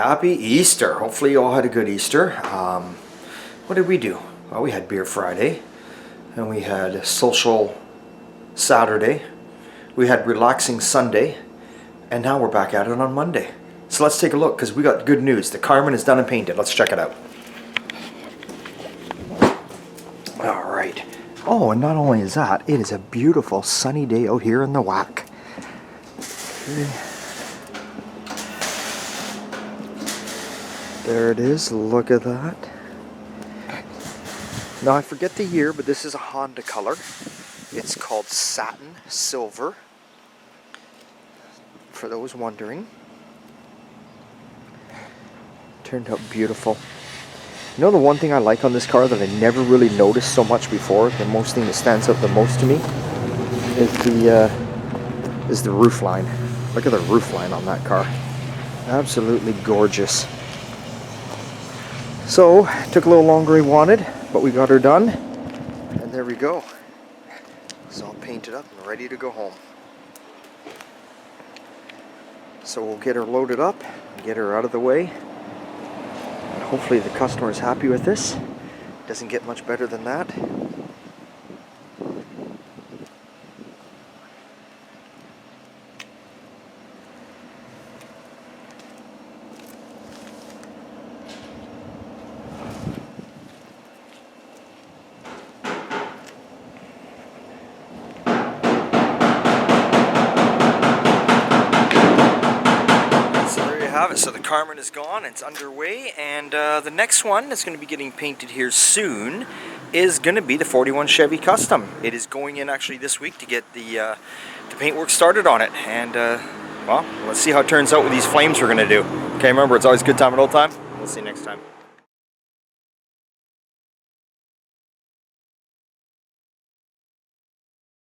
happy Easter. Hopefully you all had a good Easter. What did we do? Well, we had Beer Friday, and we had Social Saturday, we had Relaxing Sunday, and now we're back at it on Monday. So let's take a look, because we got good news. The Karmann is done and painted. Let's check it out. Alright. Oh, and not only is that, it is a beautiful sunny day out here in the whack. Okay. There it is, look at that. Now I forget the year, but this is a Honda color. It's called Satin Silver, for those wondering. Turned out beautiful. You know the one thing I like on this car that I never really noticed so much before, the most thing that stands out the most to me, is the roof line. Look at the roof line on that car. Absolutely gorgeous. So, took a little longer than we wanted, but we got her done, and there we go. It's all painted up and ready to go home. So we'll get her loaded up, get her out of the way, and hopefully the customer is happy with this. Doesn't get much better than that. Have it. So the Karmann is gone, it's underway, and the next one that's going to be getting painted here soon is going to be the 41 Chevy Custom. It is going in actually this week to get the paintwork started on it, and well, let's see how it turns out with these flames we're going to do. Okay, remember, it's always good time at old time. We'll see you next time.